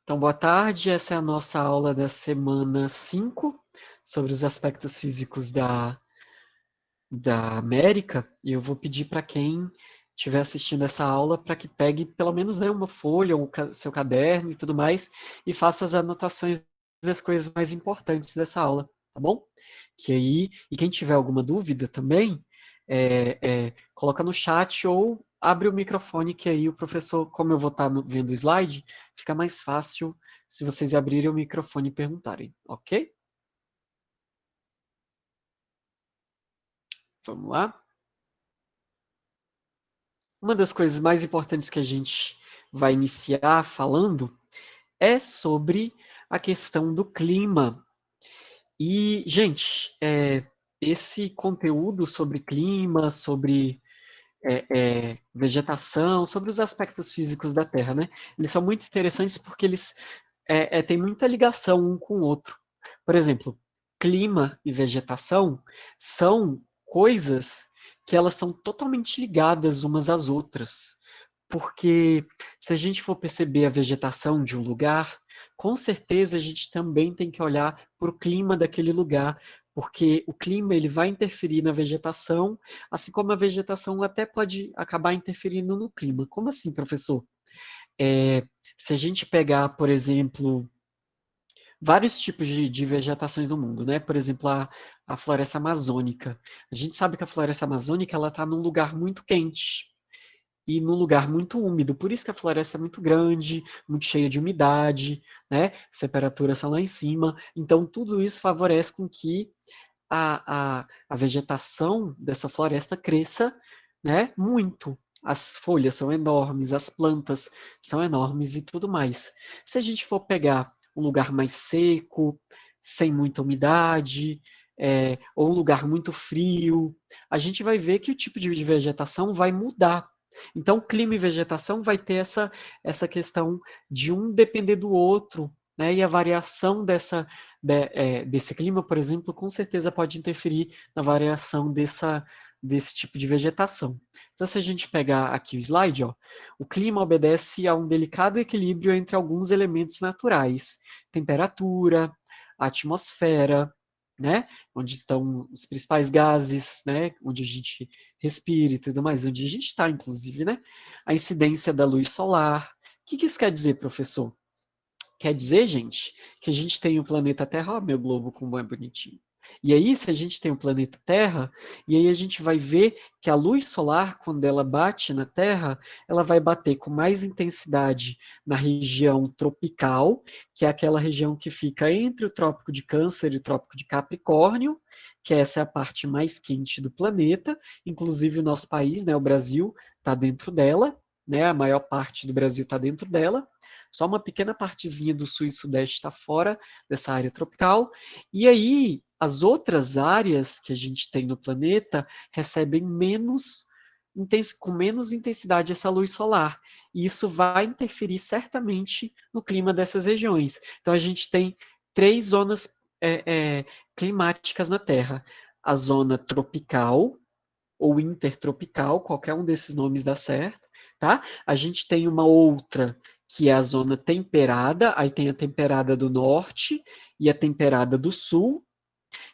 Então, boa tarde. Essa é a nossa aula da semana 5 sobre os aspectos físicos da América. E eu vou pedir para quem estiver assistindo essa aula para que pegue pelo menos, né, uma folha, seu caderno e tudo mais, e faça as anotações das coisas mais importantes dessa aula, tá bom? E quem tiver alguma dúvida também, coloca no chat ou abre o microfone, que aí o professor, como eu vou estar vendo o slide, fica mais fácil se vocês abrirem o microfone e perguntarem, ok? Vamos lá? Uma das coisas mais importantes que a gente vai iniciar falando é sobre a questão do clima. E, gente, esse conteúdo sobre clima, sobre vegetação, sobre os aspectos físicos da Terra, né? Eles são muito interessantes porque eles têm muita ligação um com o outro. Por exemplo, clima e vegetação são coisas que elas são totalmente ligadas umas às outras. Porque se a gente for perceber a vegetação de um lugar, com certeza a gente também tem que olhar para o clima daquele lugar, porque o clima ele vai interferir na vegetação, assim como a vegetação até pode acabar interferindo no clima. Como assim, professor? Se a gente pegar, por exemplo, vários tipos de vegetações no mundo, né? Por exemplo, a floresta amazônica. A gente sabe que a floresta amazônica ela está num lugar muito quente e num lugar muito úmido. Por isso que a floresta é muito grande, muito cheia de umidade, né? As temperaturas são lá em cima. Então, tudo isso favorece com que a vegetação dessa floresta cresça, né? Muito. As folhas são enormes, as plantas são enormes e tudo mais. Se a gente for pegar um lugar mais seco, sem muita umidade, ou um lugar muito frio, a gente vai ver que o tipo de vegetação vai mudar. Então, clima e vegetação vai ter essa questão de um depender do outro, né? E a variação desse clima, por exemplo, com certeza pode interferir na variação desse tipo de vegetação. Então, se a gente pegar aqui o slide, ó, o clima obedece a um delicado equilíbrio entre alguns elementos naturais: temperatura, atmosfera, né, onde estão os principais gases, né, onde a gente respira e tudo mais, onde a gente está, inclusive, né, a incidência da luz solar. O que isso quer dizer, professor? Quer dizer, gente, que a gente tem o planeta Terra, ó, meu globo como é bonitinho. E aí, se a gente tem o planeta Terra, e aí a gente vai ver que a luz solar, quando ela bate na Terra, ela vai bater com mais intensidade na região tropical, que é aquela região que fica entre o Trópico de Câncer e o Trópico de Capricórnio, que essa é a parte mais quente do planeta. Inclusive o nosso país, né, o Brasil, está dentro dela, né, a maior parte do Brasil está dentro dela. Só uma pequena partezinha do sul e sudeste está fora dessa área tropical. E aí, as outras áreas que a gente tem no planeta recebem com menos intensidade essa luz solar. E isso vai interferir certamente no clima dessas regiões. Então, a gente tem três zonas climáticas na Terra: a zona tropical ou intertropical, qualquer um desses nomes dá certo, tá? A gente tem uma outra que é a zona temperada, aí tem a temperada do norte e a temperada do sul,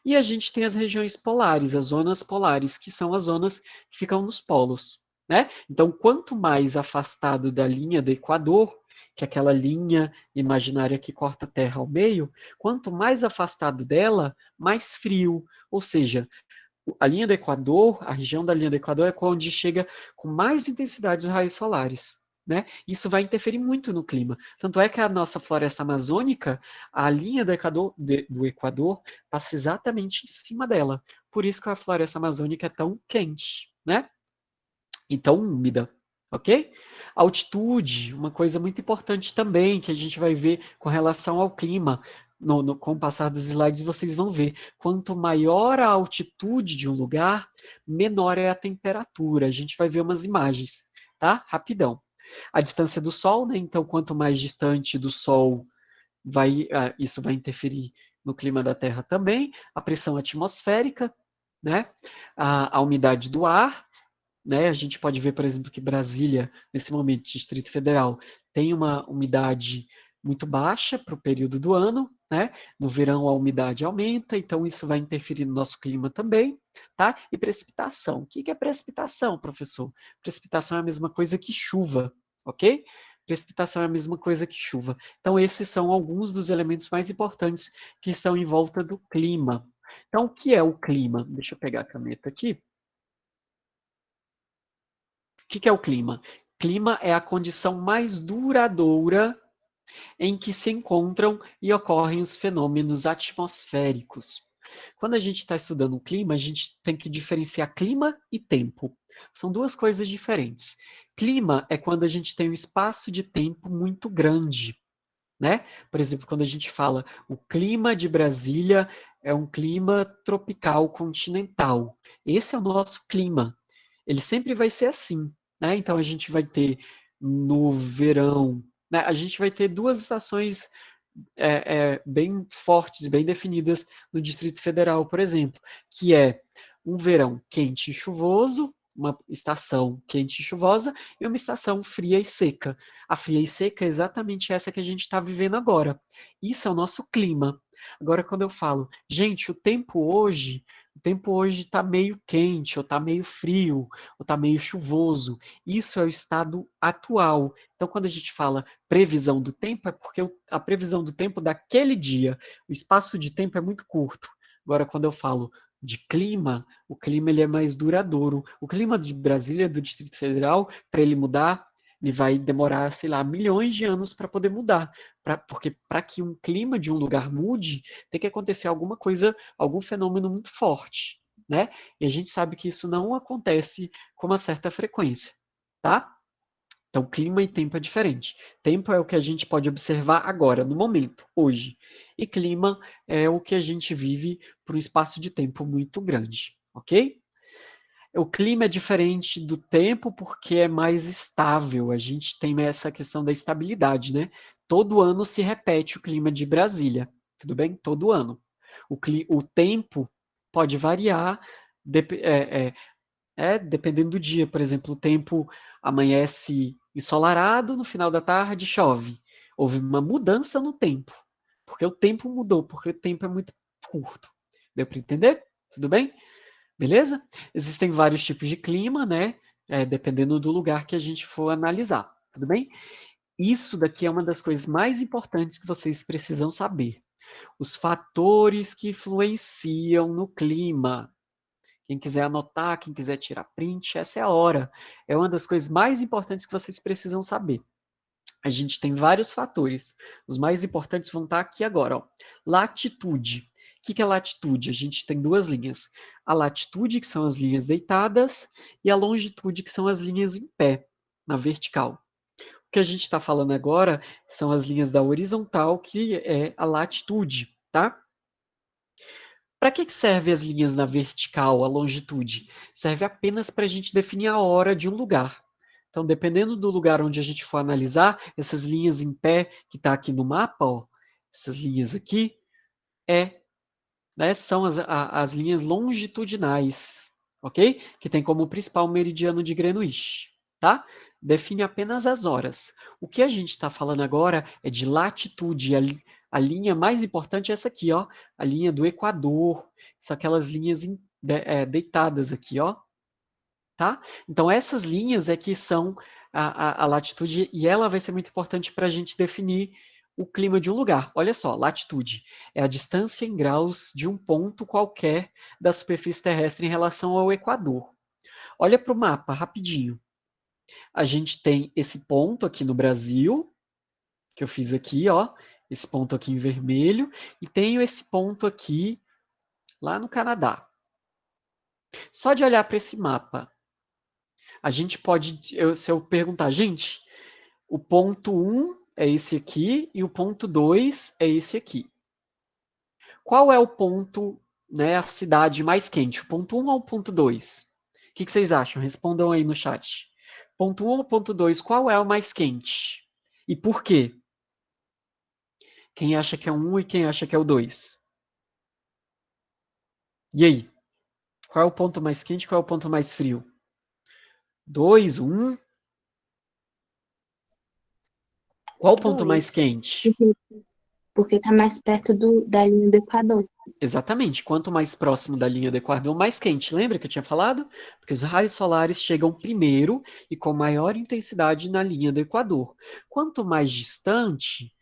e a gente tem as regiões polares, as zonas polares, que são as zonas que ficam nos polos, né? Então, quanto mais afastado da linha do Equador, que é aquela linha imaginária que corta a Terra ao meio, quanto mais afastado dela, mais frio, ou seja, a linha do Equador, a região da linha do Equador é onde chega com mais intensidade os raios solares. Né? Isso vai interferir muito no clima. Tanto é que a nossa floresta amazônica, a linha do Equador passa exatamente em cima dela. Por isso que a floresta amazônica é tão quente, né? E tão úmida. Ok? Altitude, uma coisa muito importante também que a gente vai ver com relação ao clima. Com o passar dos slides, vocês vão ver. Quanto maior a altitude de um lugar, menor é a temperatura. A gente vai ver umas imagens, tá? Rapidão. A distância do Sol, né? Então, quanto mais distante do Sol, isso vai interferir no clima da Terra também. A pressão atmosférica, né? A umidade do ar, né? A gente pode ver, por exemplo, que Brasília, nesse momento, Distrito Federal, tem uma umidade muito baixa para o período do ano, né? No verão a umidade aumenta, então isso vai interferir no nosso clima também, tá? E precipitação. O que é precipitação, professor? Precipitação é a mesma coisa que chuva, ok? Precipitação é a mesma coisa que chuva. Então, esses são alguns dos elementos mais importantes que estão em volta do clima. Então, o que é o clima? Deixa eu pegar a caneta aqui. O que é o clima? Clima é a condição mais duradoura em que se encontram e ocorrem os fenômenos atmosféricos. Quando a gente está estudando o clima, a gente tem que diferenciar clima e tempo. São duas coisas diferentes. Clima é quando a gente tem um espaço de tempo muito grande, né? Por exemplo, quando a gente fala o clima de Brasília é um clima tropical continental. Esse é o nosso clima. Ele sempre vai ser assim, né? Então a gente vai ter no verão, né? A gente vai ter duas estações bem fortes, bem definidas no Distrito Federal, por exemplo, que é um verão quente e chuvoso, uma estação quente e chuvosa, e uma estação fria e seca. A fria e seca é exatamente essa que a gente está vivendo agora. Isso é o nosso clima. Agora, quando eu falo, gente, o tempo hoje está meio quente, ou está meio frio, ou está meio chuvoso. Isso é o estado atual. Então, quando a gente fala previsão do tempo, é porque a previsão do tempo daquele dia, o espaço de tempo é muito curto. Agora, quando eu falo de clima, o clima ele é mais duradouro. O clima de Brasília, do Distrito Federal, para ele mudar, ele vai demorar, sei lá, milhões de anos para poder mudar. Porque para que um clima de um lugar mude, tem que acontecer alguma coisa, algum fenômeno muito forte, né? E a gente sabe que isso não acontece com uma certa frequência, tá? Então, clima e tempo é diferente. Tempo é o que a gente pode observar agora, no momento, hoje. E clima é o que a gente vive por um espaço de tempo muito grande, ok? O clima é diferente do tempo porque é mais estável. A gente tem essa questão da estabilidade, né? Todo ano se repete o clima de Brasília, tudo bem? Todo ano. O tempo pode variar, dependendo do dia. Por exemplo, o tempo amanhece ensolarado, no final da tarde chove. Houve uma mudança no tempo, porque o tempo mudou, porque o tempo é muito curto. Deu para entender? Tudo bem? Beleza? Existem vários tipos de clima, né? Dependendo do lugar que a gente for analisar. Tudo bem? Isso daqui é uma das coisas mais importantes que vocês precisam saber. Os fatores que influenciam no clima. Quem quiser anotar, quem quiser tirar print, essa é a hora. É uma das coisas mais importantes que vocês precisam saber. A gente tem vários fatores. Os mais importantes vão estar aqui agora. Ó. Latitude. O que é latitude? A gente tem duas linhas. A latitude, que são as linhas deitadas, e a longitude, que são as linhas em pé, na vertical. O que a gente está falando agora são as linhas da horizontal, que é a latitude, tá? Para que serve as linhas na vertical, a longitude? Serve apenas para a gente definir a hora de um lugar. Então, dependendo do lugar onde a gente for analisar, essas linhas em pé que está aqui no mapa, ó, essas linhas aqui, são as linhas longitudinais, ok? Que tem como principal o meridiano de Greenwich, tá? Define apenas as horas. O que a gente está falando agora é de latitude. A linha mais importante é essa aqui, ó, a linha do Equador. São aquelas linhas deitadas aqui, ó, tá? Então essas linhas é que são a latitude e ela vai ser muito importante para a gente definir o clima de um lugar. Olha só, latitude é a distância em graus de um ponto qualquer da superfície terrestre em relação ao Equador. Olha para o mapa, rapidinho. A gente tem esse ponto aqui no Brasil, que eu fiz aqui, ó, esse ponto aqui em vermelho, e tenho esse ponto aqui lá no Canadá. Só de olhar para esse mapa, a gente pode, se eu perguntar, gente, o ponto 1 é esse aqui e o ponto 2 é esse aqui. Qual é o ponto, né, a cidade mais quente? O ponto 1 ou o ponto 2? O que vocês acham? Respondam aí no chat. Ponto 1 ou ponto 2, qual é o mais quente? E por quê? Quem acha que é o 1 e quem acha que é o 2? E aí? Qual é o ponto mais quente e qual é o ponto mais frio? 2, 1? Qual o ponto mais Dois. quente? Porque tá mais perto da linha do Equador. Exatamente. Quanto mais próximo da linha do Equador, mais quente. Lembra que eu tinha falado? Porque os raios solares chegam primeiro e com maior intensidade na linha do Equador. Quanto mais distante,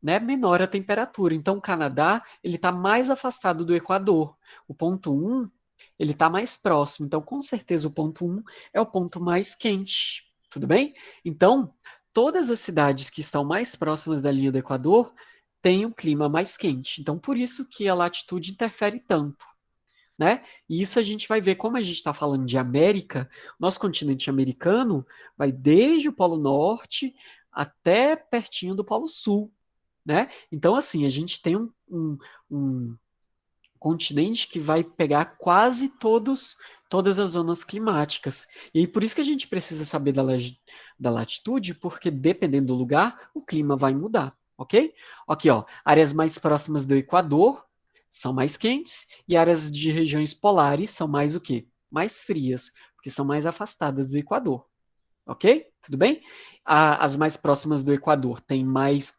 né, menor a temperatura. Então, o Canadá ele está mais afastado do Equador. O ponto 1 ele está mais próximo. Então, com certeza, o ponto 1 é o ponto mais quente. Tudo bem? Então, todas as cidades que estão mais próximas da linha do Equador têm um clima mais quente. Então, por isso que a latitude interfere tanto. Né? E isso a gente vai ver, como a gente está falando de América, nosso continente americano vai desde o Polo Norte até pertinho do Polo Sul, né? Então, assim, a gente tem um continente que vai pegar quase todas as zonas climáticas. E por isso que a gente precisa saber da latitude, porque dependendo do lugar, o clima vai mudar, ok? Aqui, ó, áreas mais próximas do Equador são mais quentes e áreas de regiões polares são mais o quê? Mais frias, porque são mais afastadas do Equador, ok? Tudo bem? As mais próximas do Equador têm mais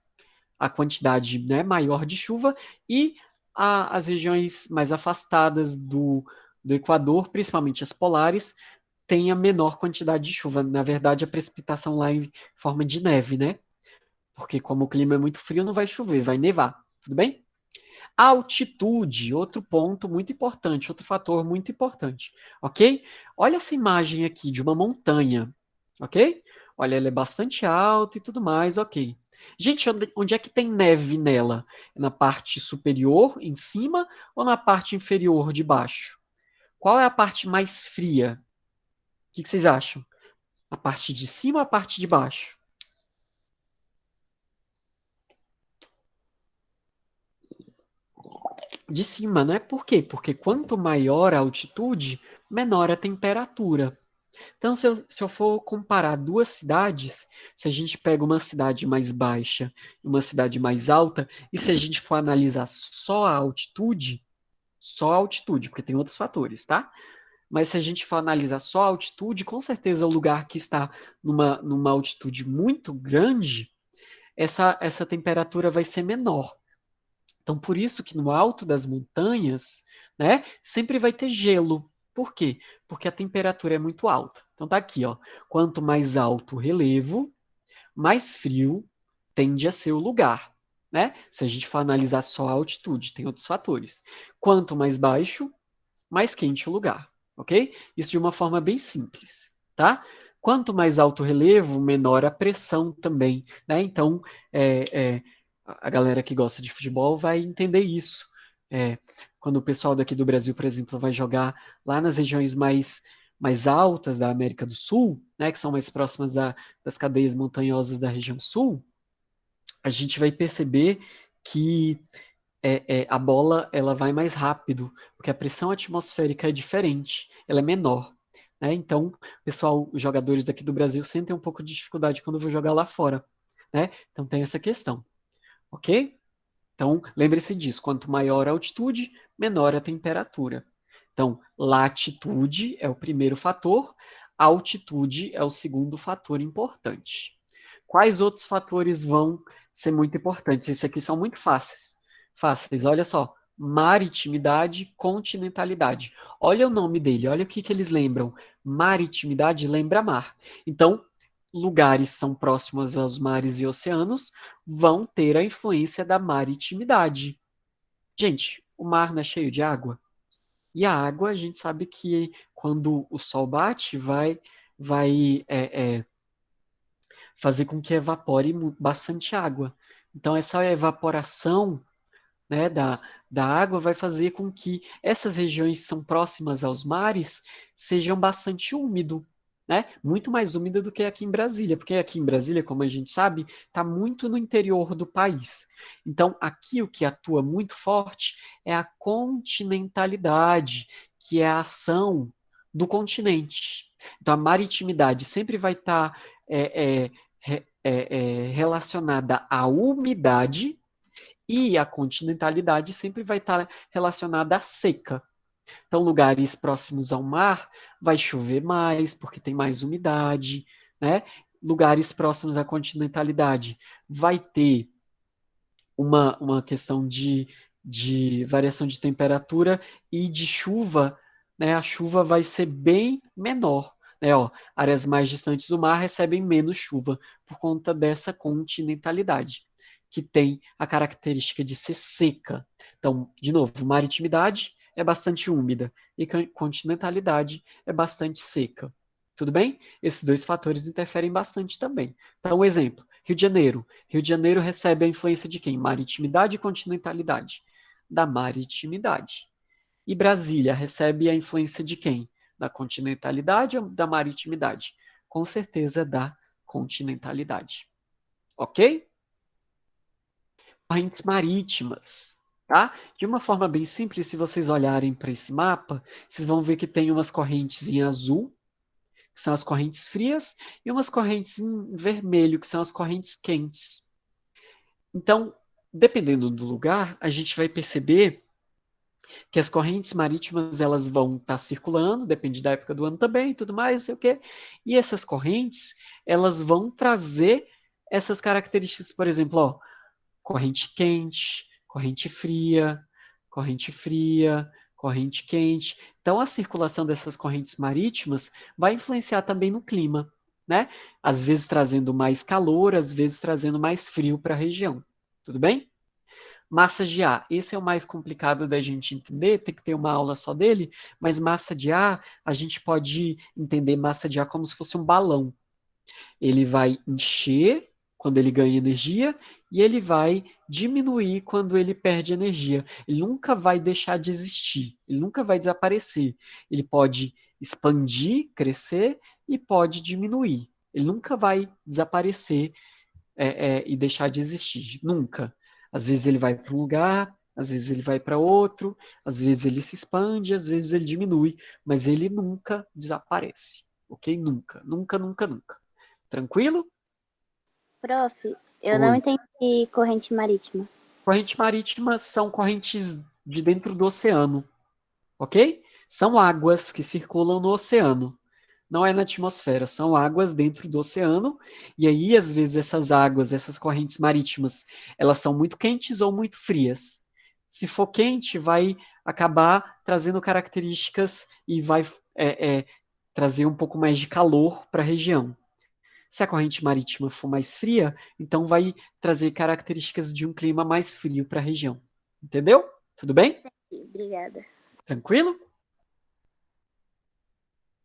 a quantidade, né, maior de chuva e as regiões mais afastadas do Equador, principalmente as polares, têm a menor quantidade de chuva. Na verdade, a precipitação lá é em forma de neve, né? Porque como o clima é muito frio, não vai chover, vai nevar. Tudo bem? Altitude, outro ponto muito importante, outro fator muito importante, ok? Olha essa imagem aqui de uma montanha, ok? Olha, ela é bastante alta e tudo mais, ok. Gente, onde é que tem neve nela? Na parte superior, em cima, ou na parte inferior, de baixo? Qual é a parte mais fria? O que vocês acham? A parte de cima ou a parte de baixo? De cima, né? Por quê? Porque quanto maior a altitude, menor a temperatura. Então, se eu for comparar duas cidades, se a gente pega uma cidade mais baixa e uma cidade mais alta, e se a gente for analisar só a altitude, porque tem outros fatores, tá? Mas se a gente for analisar só a altitude, com certeza o lugar que está numa altitude muito grande, essa temperatura vai ser menor. Então, por isso que no alto das montanhas, né, sempre vai ter gelo. Por quê? Porque a temperatura é muito alta. Então tá aqui, ó. Quanto mais alto o relevo, mais frio tende a ser o lugar, né? Se a gente for analisar só a altitude, tem outros fatores. Quanto mais baixo, mais quente o lugar, ok? Isso de uma forma bem simples, tá? Quanto mais alto o relevo, menor a pressão também, né? Então, a galera que gosta de futebol vai entender isso. É, quando o pessoal daqui do Brasil, por exemplo, vai jogar lá nas regiões mais altas da América do Sul, né, que são mais próximas das cadeias montanhosas da região sul, a gente vai perceber que a bola ela vai mais rápido, porque a pressão atmosférica é diferente, ela é menor. Né? Então, pessoal, os jogadores daqui do Brasil sentem um pouco de dificuldade quando vou jogar lá fora. Né? Então, tem essa questão. Ok? Então, lembre-se disso: quanto maior a altitude, menor a temperatura. Então, latitude é o primeiro fator, altitude é o segundo fator importante. Quais outros fatores vão ser muito importantes? Esses aqui são muito fáceis. Fáceis, olha só. Maritimidade, continentalidade. Olha o nome dele, olha o que eles lembram. Maritimidade lembra mar. Então, lugares são próximos aos mares e oceanos vão ter a influência da maritimidade. Gente, o mar não é cheio de água? E a água, a gente sabe que quando o sol bate, vai fazer com que evapore bastante água. Então, essa evaporação, né, da água vai fazer com que essas regiões que são próximas aos mares sejam bastante úmido, né? Muito mais úmida do que aqui em Brasília, porque aqui em Brasília, como a gente sabe, está muito no interior do país. Então, aqui o que atua muito forte é a continentalidade, que é a ação do continente. Então, a maritimidade sempre vai estar relacionada à umidade e a continentalidade sempre vai estar relacionada à seca. Então, lugares próximos ao mar vai chover mais, porque tem mais umidade, né? lugares próximos à continentalidade vai ter uma questão de variação de temperatura e de chuva, né? A chuva vai ser bem menor. Né, ó, áreas mais distantes do mar recebem menos chuva por conta dessa continentalidade, que tem a característica de ser seca. Então, de novo, maritimidade é bastante úmida e continentalidade é bastante seca. Tudo bem? Esses dois fatores interferem bastante também. Então, um exemplo, Rio de Janeiro. Rio de Janeiro recebe a influência de quem? Maritimidade e continentalidade. Da maritimidade. E Brasília recebe a influência de quem? Da continentalidade ou da maritimidade? Com certeza da continentalidade. Ok? Correntes marítimas. Tá? De uma forma bem simples, se vocês olharem para esse mapa, vocês vão ver que tem umas correntes em azul, que são as correntes frias, e umas correntes em vermelho, que são as correntes quentes. Então, dependendo do lugar, a gente vai perceber que as correntes marítimas elas vão estar circulando, depende da época do ano também, tudo mais, não sei o quê. E essas correntes, elas vão trazer essas características, por exemplo, ó, corrente quente, corrente fria, corrente quente. Então, a circulação dessas correntes marítimas vai influenciar também no clima, né? Às vezes trazendo mais calor, às vezes trazendo mais frio para a região. Tudo bem? Massa de ar, esse é o mais complicado da gente entender, tem que ter uma aula só dele, mas massa de ar, a gente pode entender massa de ar como se fosse um balão. Ele vai encher quando ele ganha energia e ele vai diminuir quando ele perde energia. Ele nunca vai deixar de existir, ele nunca vai desaparecer. Ele pode expandir, crescer e pode diminuir. Ele nunca vai desaparecer e deixar de existir, nunca. Às vezes ele vai para um lugar, às vezes ele vai para outro, às vezes ele se expande, às vezes ele diminui, mas ele nunca desaparece, ok? Nunca, nunca, nunca, nunca. Tranquilo? Prof, eu não Oi. entendi corrente marítima. Correntes marítimas são correntes de dentro do oceano, ok? São águas que circulam no oceano. Não é na atmosfera, são águas dentro do oceano, e aí, às vezes, essas águas, essas correntes marítimas, elas são muito quentes ou muito frias. Se for quente, vai acabar trazendo características e vai trazer um pouco mais de calor para a região. Se a corrente marítima for mais fria, então vai trazer características de um clima mais frio para a região. Entendeu? Tudo bem? Obrigada. Tranquilo?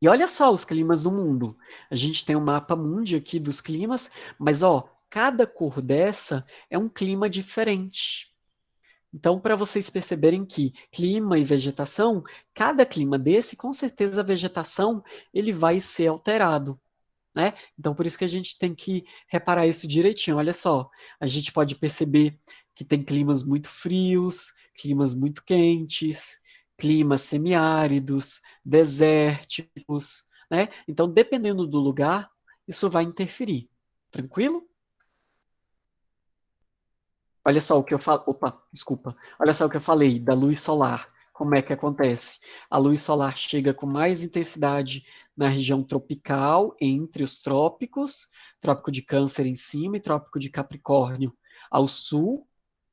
E olha só os climas do mundo. A gente tem um mapa mundi aqui dos climas, mas ó, cada cor dessa é um clima diferente. Então, para vocês perceberem que clima e vegetação, cada clima desse, com certeza a vegetação ele vai ser alterado. Né? Então, por isso que a gente tem que reparar isso direitinho. Olha só, a gente pode perceber que tem climas muito frios, climas muito quentes, climas semiáridos, desérticos, né? Então, dependendo do lugar, isso vai interferir. Tranquilo? Olha só o que eu falo. Opa, desculpa. Olha só o que eu falei da luz solar. Como é que acontece? A luz solar chega com mais intensidade na região tropical, entre os trópicos, trópico de Câncer em cima e trópico de Capricórnio ao sul,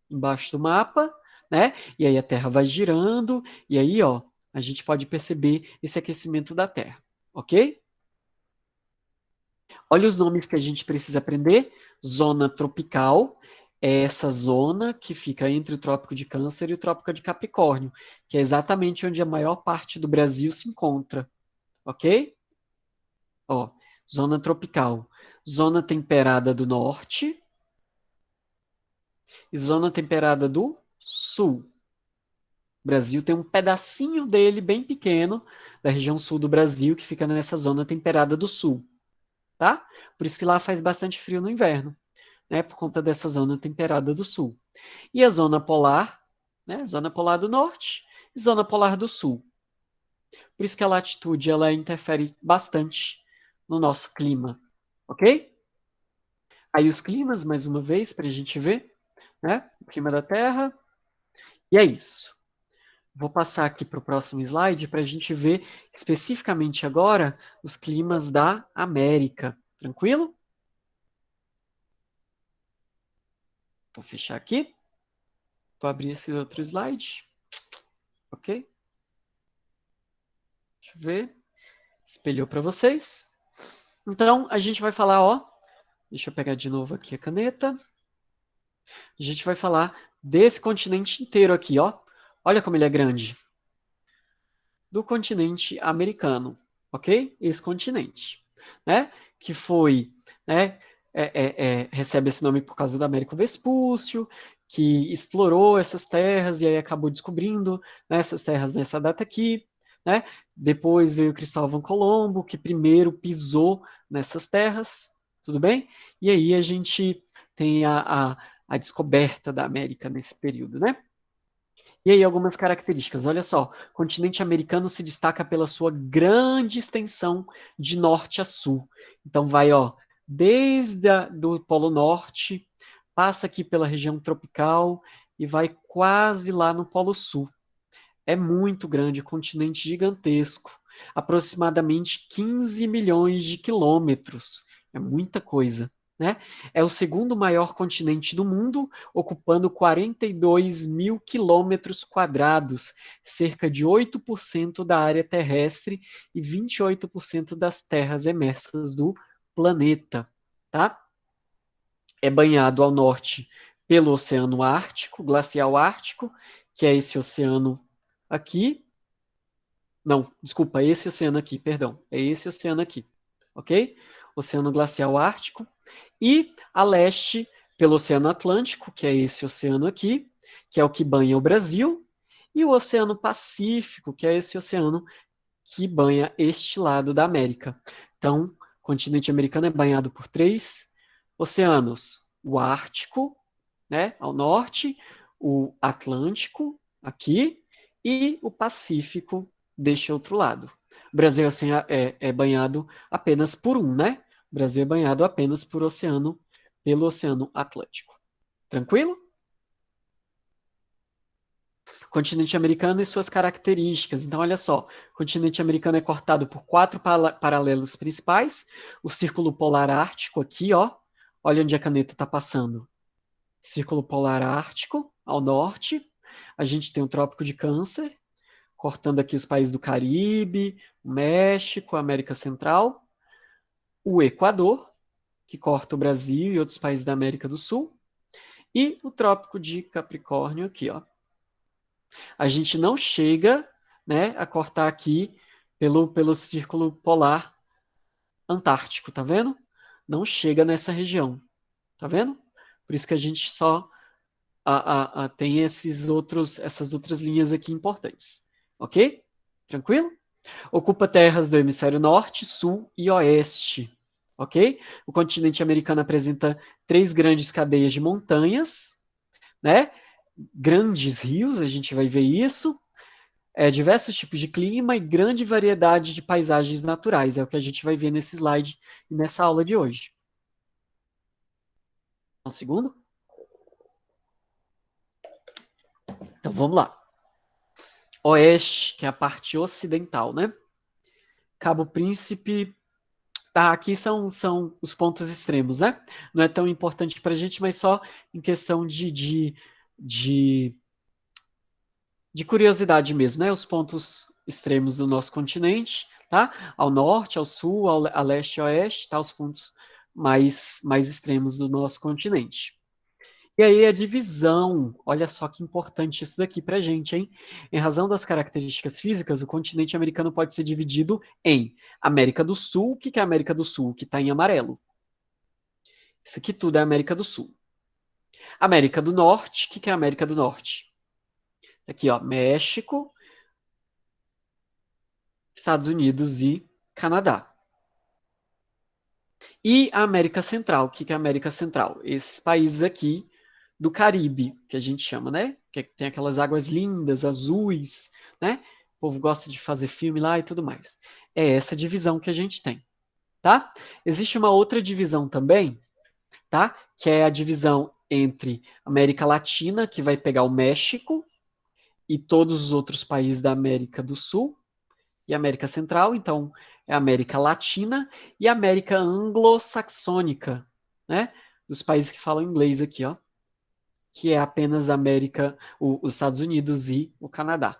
embaixo do mapa, né? E aí a Terra vai girando, e aí, ó, a gente pode perceber esse aquecimento da Terra, ok? Olha os nomes que a gente precisa aprender. Zona tropical é essa zona que fica entre o Trópico de Câncer e o Trópico de Capricórnio, que é exatamente onde a maior parte do Brasil se encontra, ok? Ó, zona tropical. Zona temperada do norte e zona temperada do sul. O Brasil tem um pedacinho dele bem pequeno, da região sul do Brasil, que fica nessa zona temperada do sul, tá? Por isso que lá faz bastante frio no inverno. Né, por conta dessa zona temperada do sul. E a zona polar, né, zona polar do norte e zona polar do sul. Por isso que a latitude ela interfere bastante no nosso clima, ok? Aí os climas, mais uma vez, para a gente ver, né, o clima da Terra, e é isso. Vou passar aqui para o próximo slide para a gente ver especificamente agora os climas da América. Tranquilo? Vou fechar aqui. Vou abrir esse outro slide. Ok? Deixa eu ver. Espelhou para vocês. Então, a gente vai falar, ó. Deixa eu pegar de novo aqui a caneta. A gente vai falar desse continente inteiro aqui, ó. Olha como ele é grande. Do continente americano, ok? Esse continente, né? Que foi, né? Recebe esse nome por causa do Américo Vespúcio, que explorou essas terras e aí acabou descobrindo, né, essas terras nessa data aqui, né? Depois veio Cristóvão Colombo, que primeiro pisou nessas terras, tudo bem? E aí a gente tem a descoberta da América nesse período, né? E aí, algumas características. Olha só, o continente americano se destaca pela sua grande extensão de norte a sul. Então, vai, ó, do Polo Norte, passa aqui pela região tropical e vai quase lá no Polo Sul. É muito grande, continente gigantesco. Aproximadamente 15 milhões de quilômetros. É muita coisa, né? É o segundo maior continente do mundo, ocupando 42 mil quilômetros quadrados, cerca de 8% da área terrestre e 28% das terras emersas do planeta, tá? É banhado ao norte pelo Oceano Ártico, Glacial Ártico, que é esse oceano aqui. Não, desculpa, esse oceano aqui, perdão. É esse oceano aqui, ok? Oceano Glacial Ártico. E a leste, pelo Oceano Atlântico, que é esse oceano aqui, que é o que banha o Brasil. E o Oceano Pacífico, que é esse oceano que banha este lado da América. Então, o continente americano é banhado por três oceanos: o Ártico, né, ao norte, o Atlântico, aqui, e o Pacífico, deste outro lado. O Brasil assim, é banhado apenas por um, né? O Brasil é banhado apenas pelo Oceano Atlântico. Tranquilo? Continente americano e suas características. Então, olha só, o continente americano é cortado por quatro paralelos principais, o Círculo Polar Ártico aqui, ó, olha onde a caneta está passando. Círculo Polar Ártico, ao norte, a gente tem o Trópico de Câncer, cortando aqui os países do Caribe, o México, a América Central, o Equador, que corta o Brasil e outros países da América do Sul, e o Trópico de Capricórnio aqui, ó. A gente não chega, né, a cortar aqui pelo Círculo Polar Antártico, tá vendo? Não chega nessa região, tá vendo? Por isso que a gente só tem essas outras linhas aqui importantes, ok? Tranquilo? Ocupa terras do hemisfério norte, sul e oeste, ok? O continente americano apresenta três grandes cadeias de montanhas, né? Grandes rios, a gente vai ver isso, diversos tipos de clima e grande variedade de paisagens naturais, é o que a gente vai ver nesse slide e nessa aula de hoje. Um segundo. Então vamos lá. Oeste, que é a parte ocidental, né? Cabo Príncipe, tá, aqui são os pontos extremos, né? Não é tão importante para a gente, mas só em questão de curiosidade mesmo, né? Os pontos extremos do nosso continente, tá? Ao norte, ao sul, a leste e oeste, tá? Os pontos mais extremos do nosso continente. E aí a divisão, olha só que importante isso daqui para a gente, hein? Em razão das características físicas, o continente americano pode ser dividido em América do Sul. O que é a América do Sul? Que está em amarelo. Isso aqui tudo é América do Sul. América do Norte, o que é a América do Norte? Aqui, ó, México, Estados Unidos e Canadá. E a América Central, o que é a América Central? Esses países aqui do Caribe, que a gente chama, né? Que tem aquelas águas lindas, azuis, né? O povo gosta de fazer filme lá e tudo mais. É essa divisão que a gente tem, tá? Existe uma outra divisão também, tá? Que é a divisão entre América Latina, que vai pegar o México e todos os outros países da América do Sul, e América Central, então é América Latina e América Anglo-Saxônica, né? Dos países que falam inglês aqui, ó. que é apenas a América, os Estados Unidos e o Canadá.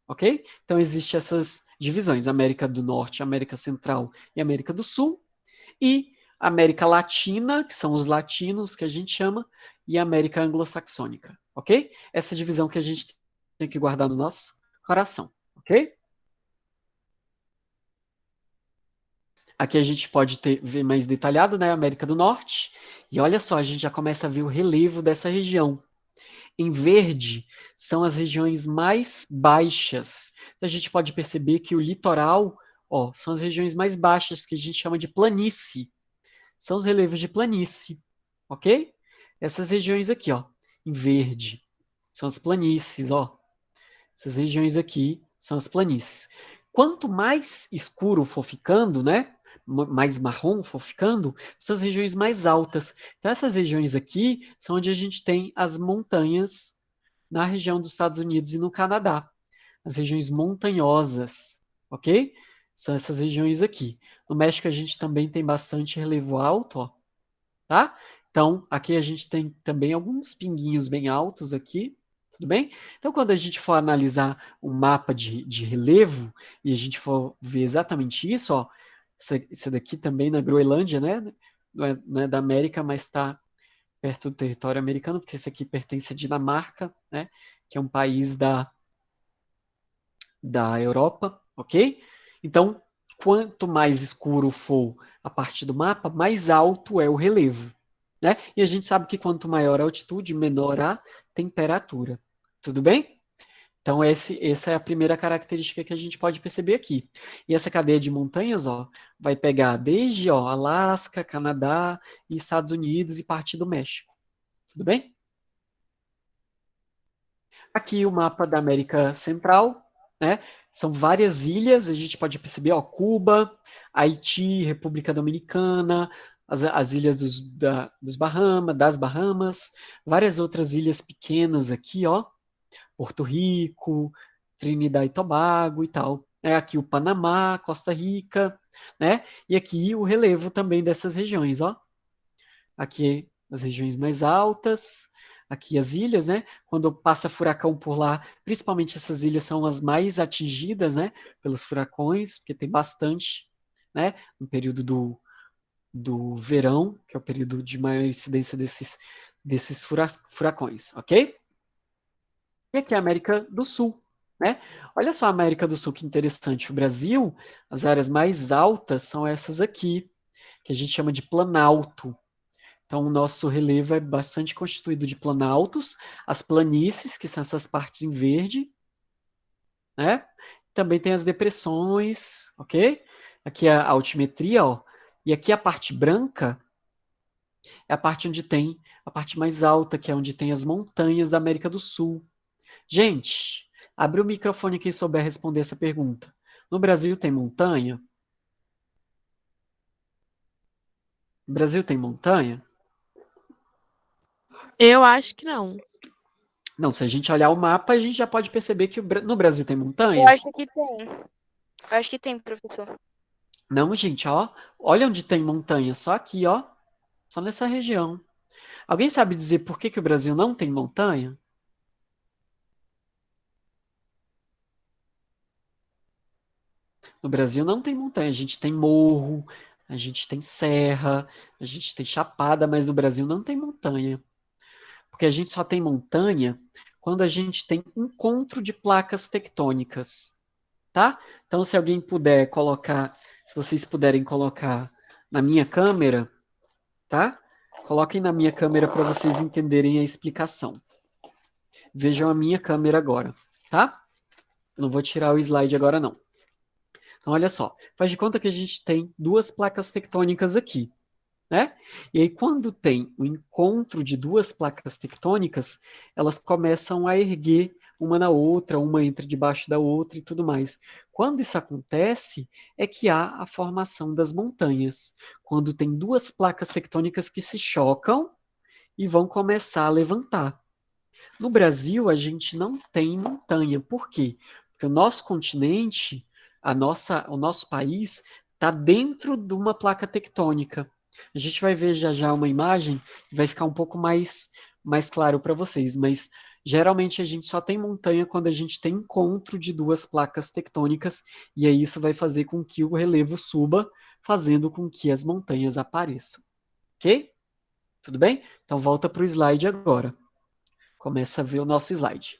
Ok? Então, existem essas divisões, América do Norte, América Central e América do Sul, e América Latina, que são os latinos que a gente chama, e América Anglo-Saxônica, ok? Essa divisão que a gente tem que guardar no nosso coração, ok? Aqui a gente pode ver mais detalhado, né, América do Norte, e olha só, a gente já começa a ver o relevo dessa região. Em verde são as regiões mais baixas. Então, a gente pode perceber que o litoral, ó, são as regiões mais baixas, que a gente chama de planície. São os relevos de planície, ok? Essas regiões aqui, ó, em verde, são as planícies, ó. Essas regiões aqui são as planícies. Quanto mais escuro for ficando, né? Mais marrom for ficando, são as regiões mais altas. Então, essas regiões aqui são onde a gente tem as montanhas na região dos Estados Unidos e no Canadá. As regiões montanhosas, ok? São essas regiões aqui. No México, a gente também tem bastante relevo alto, ó, tá? Então, aqui a gente tem também alguns pinguinhos bem altos aqui, tudo bem? Então, quando a gente for analisar um mapa de relevo e a gente for ver exatamente isso, ó, isso daqui também na Groenlândia, né? Não é da América, mas está perto do território americano, porque esse aqui pertence à Dinamarca, né? Que é um país da Europa, ok? Então, quanto mais escuro for a parte do mapa, mais alto é o relevo, né? E a gente sabe que quanto maior a altitude, menor a temperatura. Tudo bem? Então, essa é a primeira característica que a gente pode perceber aqui. E essa cadeia de montanhas, ó, vai pegar desde, ó, Alasca, Canadá, e Estados Unidos e parte do México. Tudo bem? Aqui o mapa da América Central, né? São várias ilhas, a gente pode perceber, ó, Cuba, Haiti, República Dominicana, as ilhas dos Bahamas, das Bahamas, várias outras ilhas pequenas aqui, ó, Porto Rico, Trinidad e Tobago e tal. É aqui o Panamá, Costa Rica, né? E aqui o relevo também dessas regiões, ó. Aqui as regiões mais altas, aqui as ilhas, né? Quando passa furacão por lá, principalmente essas ilhas são as mais atingidas, né? Pelos furacões, porque tem bastante, né? No período do verão, que é o período de maior incidência desses furacões, ok? E aqui é a América do Sul, né? Olha só a América do Sul, que interessante. O Brasil, as áreas mais altas são essas aqui, que a gente chama de planalto. Então, o nosso relevo é bastante constituído de planaltos, as planícies, que são essas partes em verde, né? Também tem as depressões, ok? Aqui é a altimetria, ó. E aqui a parte branca é a parte onde tem a parte mais alta, que é onde tem as montanhas da América do Sul. Gente, abre o microfone quem souber responder essa pergunta. No Brasil tem montanha? No Brasil tem montanha? Eu acho que não. Não, se a gente olhar o mapa, a gente já pode perceber que no Brasil tem Eu montanha. acho que tem. Eu acho que tem, professor. Não, gente, ó. Olha onde tem montanha. Só aqui, ó. Só nessa região. Alguém sabe dizer por que o Brasil não tem montanha? No Brasil não tem montanha. A gente tem morro, a gente tem serra, a gente tem chapada, mas no Brasil não tem montanha. Porque a gente só tem montanha quando a gente tem encontro de placas tectônicas, tá? Então, se alguém puder colocar, se vocês puderem colocar na minha câmera, tá? Coloquem na minha câmera para vocês entenderem a explicação. Vejam a minha câmera agora, tá? Eu não vou tirar o slide agora, não. Então, olha só. Faz de conta que a gente tem duas placas tectônicas aqui, né? E aí, quando tem o encontro de duas placas tectônicas, elas começam a erguer uma na outra, uma entra debaixo da outra e tudo mais. Quando isso acontece, é que há a formação das montanhas. Quando tem duas placas tectônicas que se chocam e vão começar a levantar. No Brasil, a gente não tem montanha. Por quê? Porque o nosso continente, o nosso país, está dentro de uma placa tectônica. A gente vai ver já já uma imagem que vai ficar um pouco mais claro para vocês, mas geralmente a gente só tem montanha quando a gente tem encontro de duas placas tectônicas, e aí isso vai fazer com que o relevo suba, fazendo com que as montanhas apareçam. Ok? Tudo bem? Então volta para o slide agora. Começa a ver o nosso slide.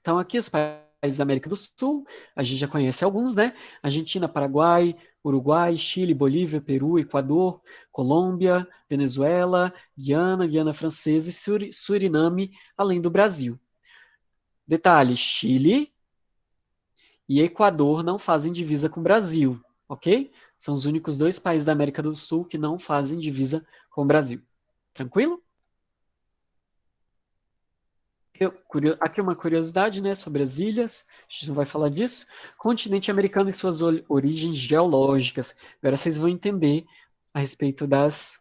Então, aqui os países da América do Sul, a gente já conhece alguns, né? Argentina, Paraguai, Uruguai, Chile, Bolívia, Peru, Equador, Colômbia, Venezuela, Guiana, Guiana Francesa e Suriname, além do Brasil. Detalhe: Chile e Equador não fazem divisa com o Brasil, ok? São os únicos dois países da América do Sul que não fazem divisa com o Brasil. Tranquilo? Aqui uma curiosidade, né, sobre as ilhas, a gente não vai falar disso. Continente americano e suas origens geológicas. Agora vocês vão entender a respeito das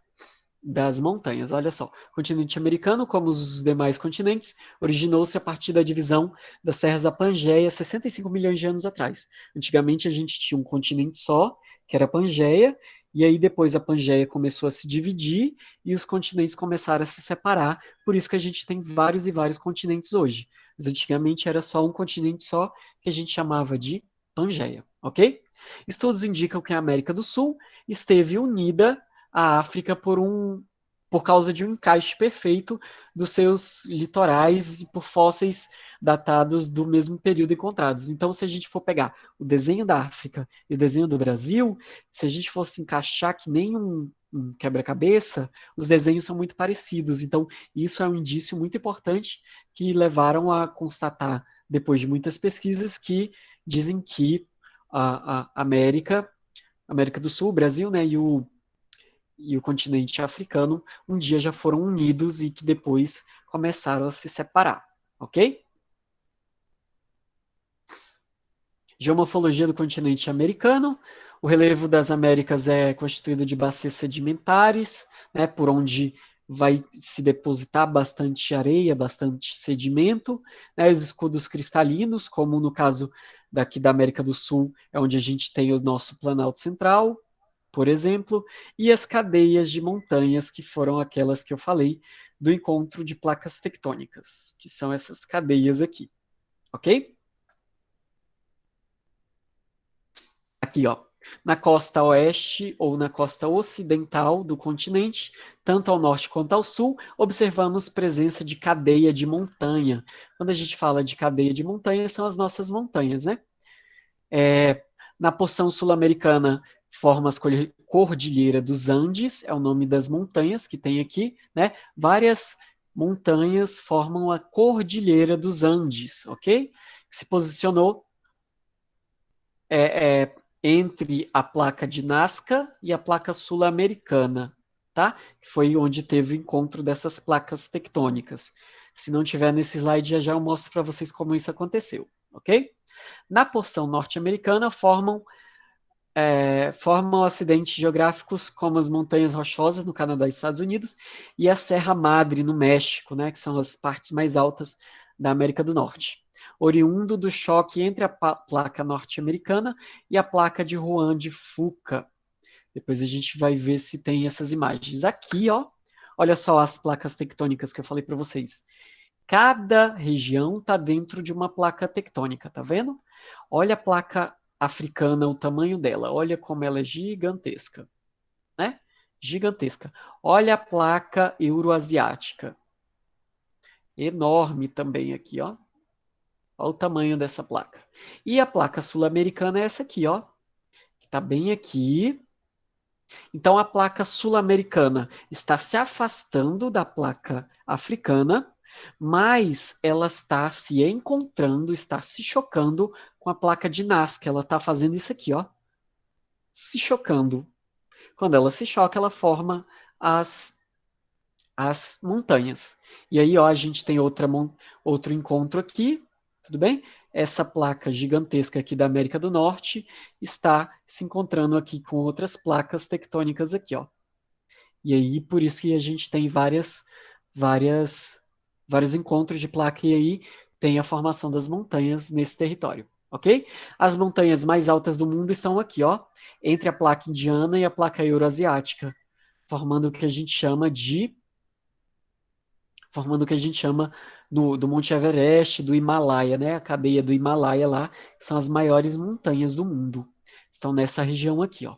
montanhas. Olha só, o continente americano, como os demais continentes, originou-se a partir da divisão das terras da Pangeia 65 milhões de anos atrás. Antigamente a gente tinha um continente só, que era a Pangeia, e aí depois a Pangeia começou a se dividir e os continentes começaram a se separar, por isso que a gente tem vários e vários continentes hoje. Mas antigamente era só um continente só, que a gente chamava de Pangeia, ok? Estudos indicam que a América do Sul esteve unida à África por causa de um encaixe perfeito dos seus litorais e por fósseis datados do mesmo período encontrados. Então, se a gente for pegar o desenho da África e o desenho do Brasil, se a gente fosse encaixar que nem um quebra-cabeça, os desenhos são muito parecidos. Então, isso é um indício muito importante que levaram a constatar, depois de muitas pesquisas, que dizem que a América do Sul, o Brasil, né, e o continente africano um dia já foram unidos e que depois começaram a se separar, ok? Geomorfologia do continente americano. O relevo das Américas é constituído de bacias sedimentares, né, por onde vai se depositar bastante areia, bastante sedimento, né, os escudos cristalinos, como no caso daqui da América do Sul, é onde a gente tem o nosso Planalto Central, por exemplo, e as cadeias de montanhas, que foram aquelas que eu falei do encontro de placas tectônicas, que são essas cadeias aqui, ok? Aqui, ó, na costa oeste ou na costa ocidental do continente, tanto ao norte quanto ao sul, observamos presença de cadeia de montanha. Quando a gente fala de cadeia de montanha, são as nossas montanhas, né? Na porção sul-americana, forma as Cordilheira dos Andes, é o nome das montanhas que tem aqui, né? Várias montanhas formam a Cordilheira dos Andes, ok? Que se posicionou entre a placa de Nazca e a placa sul-americana, tá? Que foi onde teve o encontro dessas placas tectônicas. Se não tiver nesse slide, já eu mostro para vocês como isso aconteceu, ok? Na porção norte-americana, formam acidentes geográficos como as Montanhas Rochosas no Canadá e Estados Unidos e a Serra Madre no México, né, que são as partes mais altas da América do Norte, oriundo do choque entre a placa norte-americana e a placa de Juan de Fuca. Depois a gente vai ver se tem essas imagens. Aqui, ó, olha só as placas tectônicas que eu falei para vocês. Cada região está dentro de uma placa tectônica, tá vendo? Olha a placa africana, o tamanho dela. Olha como ela é gigantesca, né? Gigantesca. Olha a placa euroasiática. Enorme também aqui, ó. Olha o tamanho dessa placa. E a placa sul-americana é essa aqui, ó. Que está bem aqui. Então a placa sul-americana está se afastando da placa africana, mas ela está se encontrando, está se chocando com a placa de Nazca. Ela está fazendo isso aqui, ó, se chocando. Quando ela se choca, ela forma as montanhas. E aí, ó, a gente tem outro encontro aqui, tudo bem? Essa placa gigantesca aqui da América do Norte está se encontrando aqui com outras placas tectônicas aqui, ó. E aí, por isso que a gente tem vários encontros de placa, e aí tem a formação das montanhas nesse território, ok? As montanhas mais altas do mundo estão aqui, ó, entre a placa indiana e a placa euroasiática, formando o que a gente chama do Monte Everest, do Himalaia, né? A cadeia do Himalaia lá, que são as maiores montanhas do mundo. Estão nessa região aqui, ó.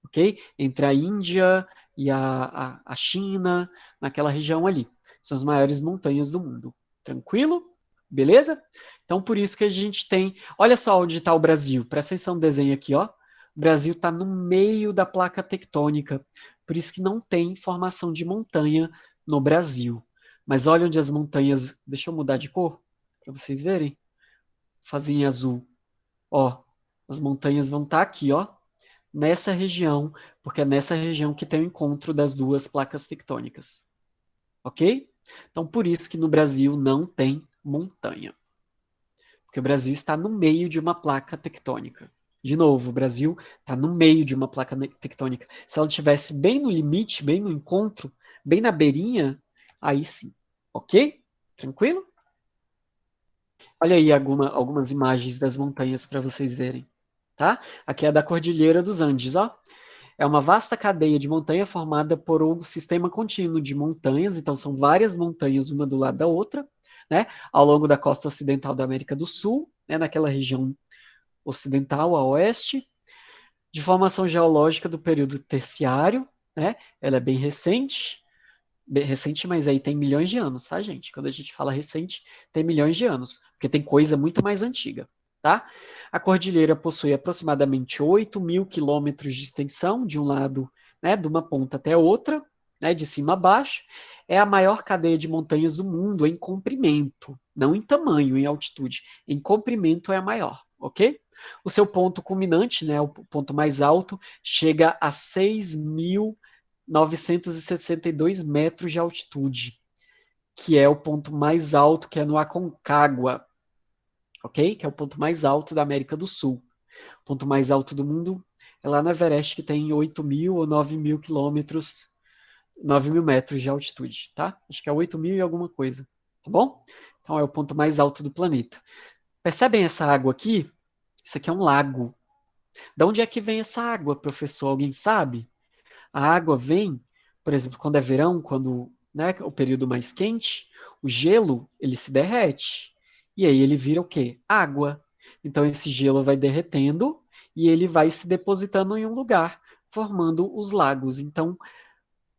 Ok? Entre a Índia e a China, naquela região ali. São as maiores montanhas do mundo. Tranquilo? Beleza? Então, por isso que a gente tem... Olha só onde está o Brasil. Presta atenção no desenho aqui, ó. O Brasil está no meio da placa tectônica. Por isso que não tem formação de montanha no Brasil. Mas olha onde as montanhas... Deixa eu mudar de cor para vocês verem. Fazem em azul. Ó, as montanhas vão estar aqui, ó, nessa região, porque é nessa região que tem o encontro das duas placas tectônicas. Ok? Então, por isso que no Brasil não tem montanha. Porque o Brasil está no meio de uma placa tectônica. De novo, o Brasil está no meio de uma placa tectônica. Se ela estivesse bem no limite, bem no encontro, bem na beirinha, aí sim. Ok? Tranquilo? Olha aí algumas imagens das montanhas para vocês verem. Tá? Aqui é da Cordilheira dos Andes, ó. É uma vasta cadeia de montanha formada por um sistema contínuo de montanhas, então são várias montanhas uma do lado da outra, né, ao longo da costa ocidental da América do Sul, né, naquela região ocidental a oeste, de formação geológica do período terciário, né, ela é bem recente, mas aí tem milhões de anos, tá, gente? Quando a gente fala recente, tem milhões de anos, porque tem coisa muito mais antiga. Tá? A cordilheira possui aproximadamente 8.000 quilômetros de extensão, de um lado, né, de uma ponta até outra, né, de cima a baixo. É a maior cadeia de montanhas do mundo em comprimento, não em tamanho, em altitude. Em comprimento é a maior, ok? O seu ponto culminante, né, o ponto mais alto, chega a 6.962 metros de altitude, que é o ponto mais alto, que é no Aconcagua, ok? Que é o ponto mais alto da América do Sul. O ponto mais alto do mundo é lá no Everest, que tem 8.000 ou 9.000 quilômetros, 9.000 metros de altitude, tá? Acho que é 8.000 e alguma coisa, tá bom? Então é o ponto mais alto do planeta. Percebem essa água aqui? Isso aqui é um lago. De onde é que vem essa água, professor? Alguém sabe? A água vem, por exemplo, quando é verão, quando, né, o período mais quente, o gelo, ele se derrete. E aí ele vira o quê? Água. Então esse gelo vai derretendo e ele vai se depositando em um lugar, formando os lagos. Então,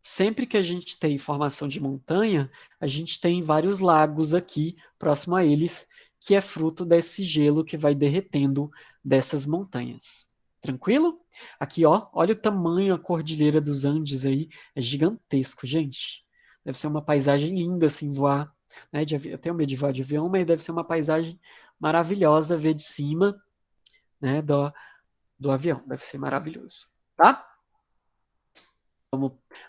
sempre que a gente tem formação de montanha, a gente tem vários lagos aqui próximo a eles, que é fruto desse gelo que vai derretendo dessas montanhas. Tranquilo? Aqui, ó, olha o tamanho, a Cordilheira dos Andes aí, é gigantesco, gente. Deve ser uma paisagem linda, assim, voar, né, eu tenho medo de voar de avião, mas deve ser uma paisagem maravilhosa ver de cima, né, do avião, deve ser maravilhoso, tá?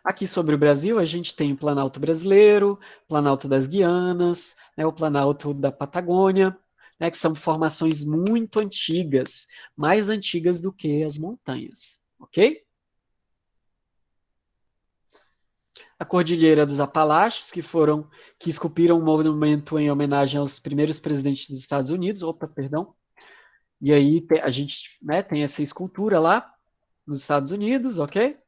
Aqui sobre o Brasil, a gente tem o Planalto Brasileiro, Planalto das Guianas, né, o Planalto da Patagônia, né, que são formações muito antigas, mais antigas do que as montanhas, ok? A Cordilheira dos Apalaches, que esculpiram um monumento em homenagem aos primeiros presidentes dos Estados Unidos, e aí a gente, né, tem essa escultura lá nos Estados Unidos, ok?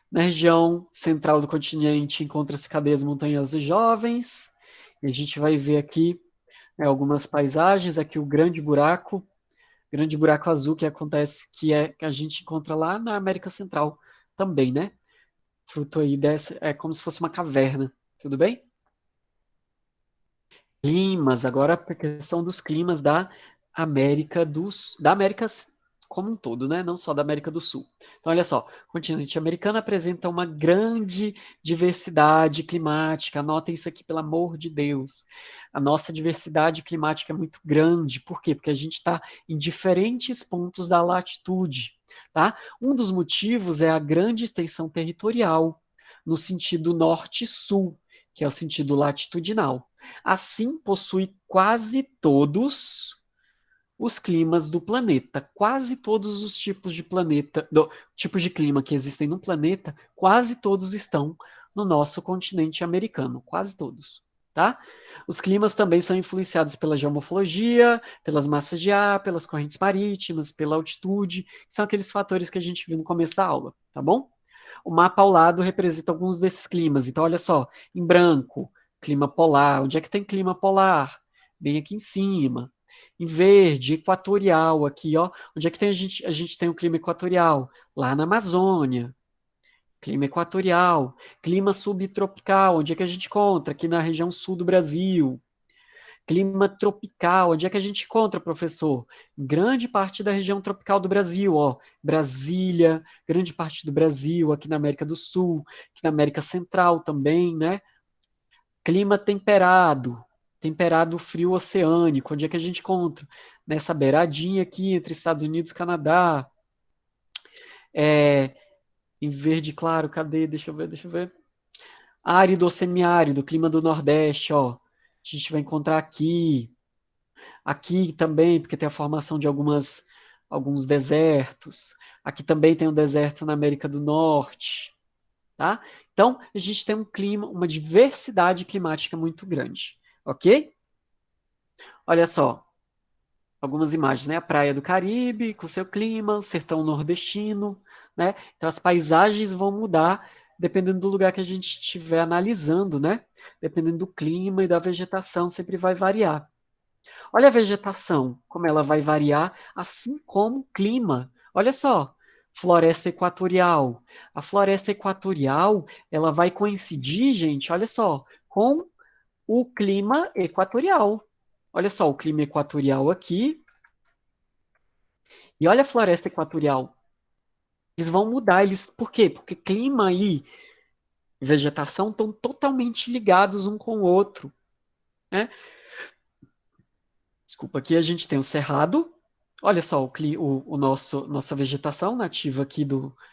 Na região central do continente encontra-se cadeias montanhosas jovens. E a gente vai ver aqui, né, algumas paisagens. Aqui o Grande Buraco Azul que acontece, que a gente encontra lá na América Central também, né? Fruto aí dessa, é como se fosse uma caverna. Tudo bem? Climas, agora a questão dos climas da América como um todo, né? Não só da América do Sul. Então, olha só, o continente americano apresenta uma grande diversidade climática. Anotem isso aqui, pelo amor de Deus. A nossa diversidade climática é muito grande. Por quê? Porque a gente está em diferentes pontos da latitude, tá? Um dos motivos é a grande extensão territorial no sentido norte-sul, que é o sentido latitudinal. Assim, possui quase todos os climas do planeta. Quase todos os tipos de tipos de clima que existem no planeta, quase todos estão no nosso continente americano. Quase todos. tá? Os climas também são influenciados pela geomorfologia, pelas massas de ar, pelas correntes marítimas, pela altitude, são aqueles fatores que a gente viu no começo da aula, tá bom? O mapa ao lado representa alguns desses climas. Então, olha só, em branco, clima polar. Onde é que tem clima polar? Bem aqui em cima. Em verde, equatorial, aqui, ó. Onde é que tem a gente tem o clima equatorial? Lá na Amazônia. Clima equatorial. Clima subtropical, onde é que a gente encontra? Aqui na região sul do Brasil. Clima tropical, onde é que a gente encontra, professor? Grande parte da região tropical do Brasil, ó. Brasília, grande parte do Brasil, aqui na América do Sul, aqui na América Central também, né? Clima temperado, temperado frio oceânico, onde é que a gente encontra? Nessa beiradinha aqui entre Estados Unidos e Canadá. Em verde claro, cadê? Deixa eu ver, deixa eu ver. Árido ou semiárido, clima do Nordeste, ó. A gente vai encontrar aqui. Aqui também, porque tem a formação de alguns desertos. Aqui também tem um deserto na América do Norte, tá? Então, a gente tem um clima, uma diversidade climática muito grande, ok? Olha só, algumas imagens, né? A praia do Caribe, com seu clima, o sertão nordestino, né? Então, as paisagens vão mudar dependendo do lugar que a gente estiver analisando, né? Dependendo do clima e da vegetação, sempre vai variar. Olha a vegetação, como ela vai variar, assim como o clima. Olha só, floresta equatorial. A floresta equatorial, ela vai coincidir, gente, olha só, com o clima equatorial. Olha só, o clima equatorial aqui, e olha a floresta equatorial. Eles vão mudar, por quê? Porque clima e vegetação estão totalmente ligados um com o outro, né? Desculpa, aqui a gente tem o cerrado. Olha só nossa vegetação nativa aqui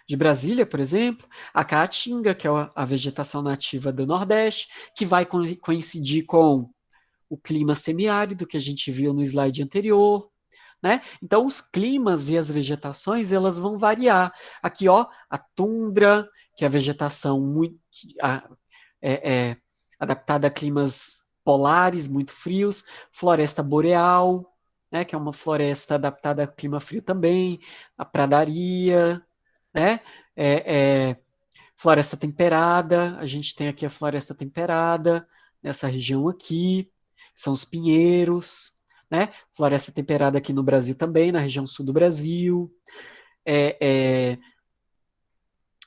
de Brasília, por exemplo. A caatinga, que é a vegetação nativa do Nordeste, que vai coincidir com o clima semiárido que a gente viu no slide anterior. Né? Então, os climas e as vegetações, elas vão variar. Aqui, ó, a tundra, que é a vegetação muito é adaptada a climas polares, muito frios, floresta boreal, né, que é uma floresta adaptada a clima frio também, a pradaria, né, floresta temperada, a gente tem aqui a floresta temperada, nessa região aqui, são os pinheiros, né, floresta temperada aqui no Brasil também, na região sul do Brasil,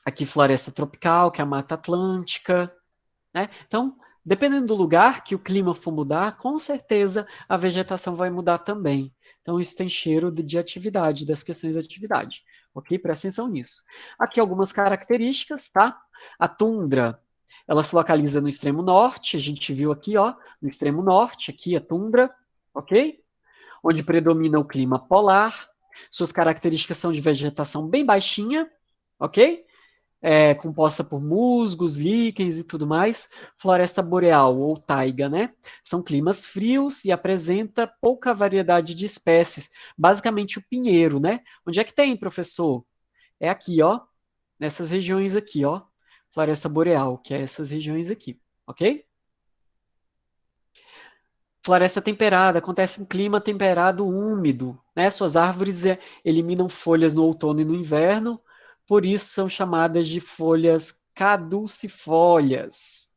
aqui floresta tropical, que é a Mata Atlântica, né? Então, dependendo do lugar que o clima for mudar, com certeza a vegetação vai mudar também. Então, isso tem cheiro de atividade, das questões de atividade. Ok? Presta atenção nisso. Aqui algumas características, tá? A tundra, ela se localiza no extremo norte, a gente viu aqui, ó, no extremo norte, aqui a tundra, ok? Onde predomina o clima polar. Suas características são de vegetação bem baixinha, ok? Composta por musgos, líquens e tudo mais, floresta boreal ou taiga, né? São climas frios e apresenta pouca variedade de espécies, basicamente o pinheiro, né? Onde é que tem, professor? É aqui, ó, nessas regiões aqui, ó, floresta boreal, que é essas regiões aqui, ok? Floresta temperada, acontece em clima temperado úmido, né? Suas árvores eliminam folhas no outono e no inverno, por isso são chamadas de folhas caducifólias,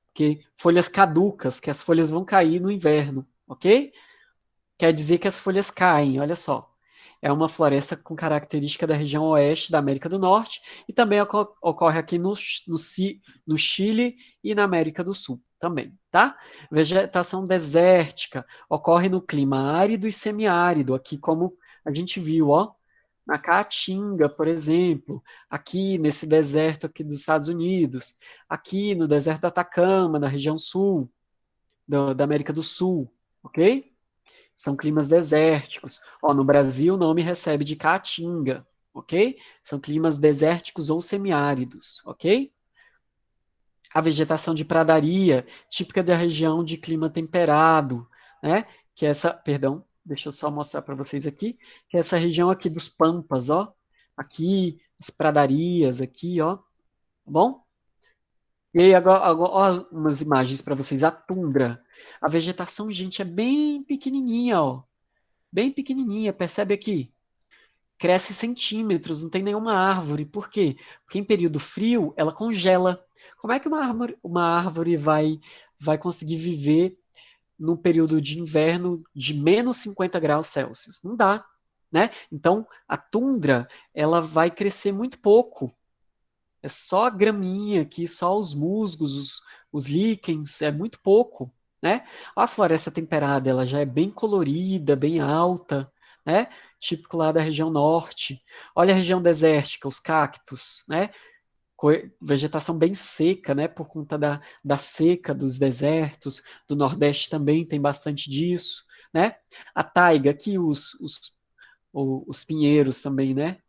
porque folhas caducas, que as folhas vão cair no inverno, ok? Quer dizer que as folhas caem, olha só. É uma floresta com característica da região oeste da América do Norte e também ocorre aqui no Chile e na América do Sul também, tá? Vegetação desértica ocorre no clima árido e semiárido, aqui como a gente viu, ó, na Caatinga, por exemplo, aqui nesse deserto aqui dos Estados Unidos, aqui no deserto do Atacama, na região sul da América do Sul, ok? São climas desérticos. Ó, no Brasil, o nome recebe de Caatinga, ok? São climas desérticos ou semiáridos, ok? A vegetação de pradaria, típica da região de clima temperado, né? Que é essa, perdão, deixa eu só mostrar para vocês aqui, que é essa região aqui dos Pampas, ó. Aqui, as pradarias aqui, ó. Tá bom? E aí, agora ó, umas imagens para vocês. A tundra. A vegetação, gente, é bem pequenininha, ó. Bem pequenininha. Percebe aqui? Cresce centímetros, não tem nenhuma árvore. Por quê? Porque em período frio, ela congela. Como é que uma árvore vai conseguir viver no período de inverno de menos 50 graus Celsius? Não dá, né? Então, a tundra, ela vai crescer muito pouco. É só a graminha aqui, só os musgos, os líquens, é muito pouco, né? A floresta temperada, ela já é bem colorida, bem alta, né? Típico lá da região norte. Olha a região desértica, os cactos, né? Vegetação bem seca, né? Por conta da seca dos desertos, do Nordeste também tem bastante disso, né? A taiga, aqui os pinheiros também, né?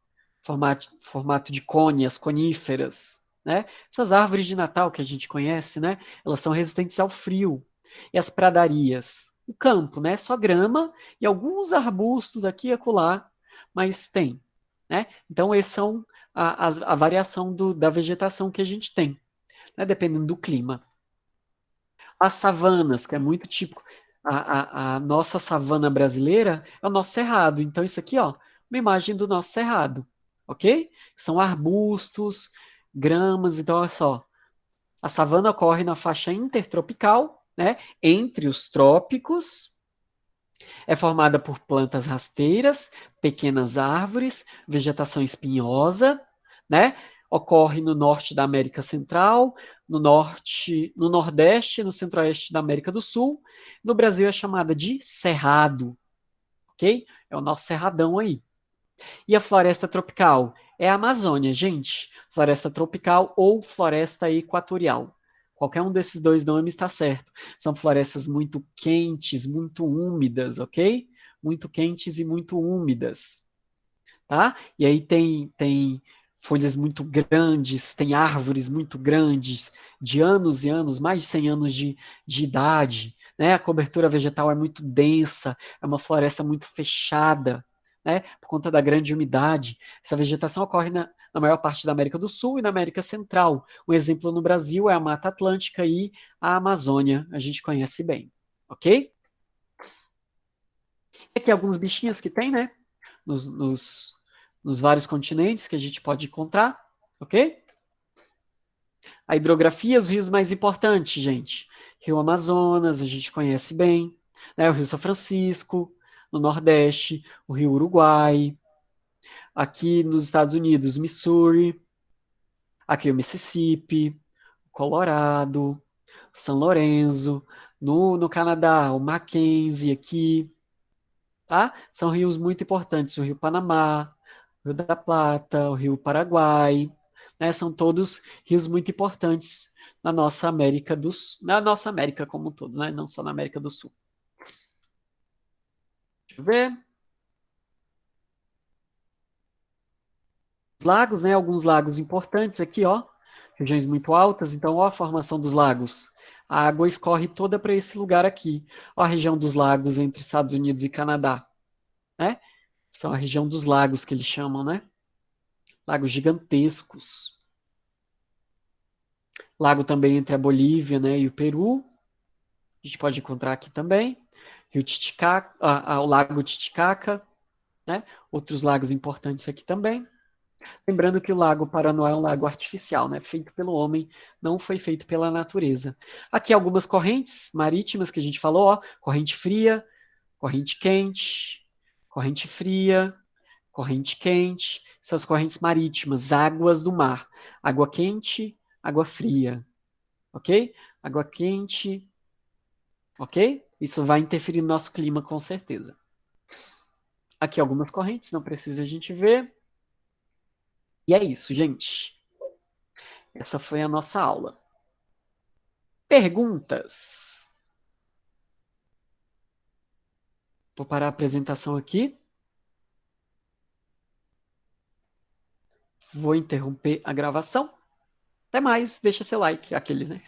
Formato de cone, as coníferas, né? Essas árvores de Natal que a gente conhece, né? Elas são resistentes ao frio. E as pradarias? O campo, né? Só grama e alguns arbustos aqui e acolá, mas tem, né? Então, esses são a variação da vegetação que a gente tem, né? Dependendo do clima. As savanas, que é muito típico. A nossa savana brasileira é o nosso cerrado. Então, isso aqui, ó, uma imagem do nosso cerrado, ok? São arbustos, gramas. Então, olha só, a savana ocorre na faixa intertropical, né, entre os trópicos, é formada por plantas rasteiras, pequenas árvores, vegetação espinhosa, né? Ocorre no norte da América Central, no norte, no nordeste, no centro-oeste da América do Sul. No Brasil é chamada de cerrado, ok? É o nosso cerradão aí. E a floresta tropical? É a Amazônia, gente. Floresta tropical ou floresta equatorial. Qualquer um desses dois nomes está certo. São florestas muito quentes, muito úmidas, ok? Muito quentes e muito úmidas, tá? E aí tem folhas muito grandes, tem árvores muito grandes, de anos e anos, mais de 100 anos de idade, né? A cobertura vegetal é muito densa, é uma floresta muito fechada, né? Por conta da grande umidade. Essa vegetação ocorre na maior parte da América do Sul e na América Central. Um exemplo no Brasil é a Mata Atlântica e a Amazônia, a gente conhece bem, ok? E aqui alguns bichinhos que tem, né? nos, nos, nos vários continentes que a gente pode encontrar, ok? A hidrografia, os rios mais importantes, gente. Rio Amazonas, a gente conhece bem, né? O Rio São Francisco, no Nordeste, o Rio Uruguai, aqui nos Estados Unidos, Missouri, aqui o Mississippi, o Colorado, São Lourenço, no Canadá, o Mackenzie aqui, tá? São rios muito importantes, o Rio Panamá, o Rio da Plata, o Rio Paraguai, né? São todos rios muito importantes na nossa América do Sul, na nossa América como um todo, né? Não só na América do Sul. Deixa eu ver. Os lagos, né? Alguns lagos importantes aqui, ó. Regiões muito altas, então, ó, a formação dos lagos. A água escorre toda para esse lugar aqui. Ó, a região dos lagos entre Estados Unidos e Canadá, né? São a região dos lagos que eles chamam, né? Lagos gigantescos. Lago também entre a Bolívia, né, e o Peru. A gente pode encontrar aqui também. Rio Titicaca, o Lago Titicaca, né? Outros lagos importantes aqui também. Lembrando que o Lago Paranoá é um lago artificial, né? Feito pelo homem, não foi feito pela natureza. Aqui algumas correntes marítimas que a gente falou, ó, corrente fria, corrente quente, corrente fria, corrente quente, essas correntes marítimas, águas do mar, água quente, água fria, ok? Água quente, ok? Isso vai interferir no nosso clima com certeza. Aqui algumas correntes, não precisa a gente ver. E é isso, gente. Essa foi a nossa aula. Perguntas? Vou parar a apresentação aqui. Vou interromper a gravação. Até mais, deixa seu like, aqueles, né?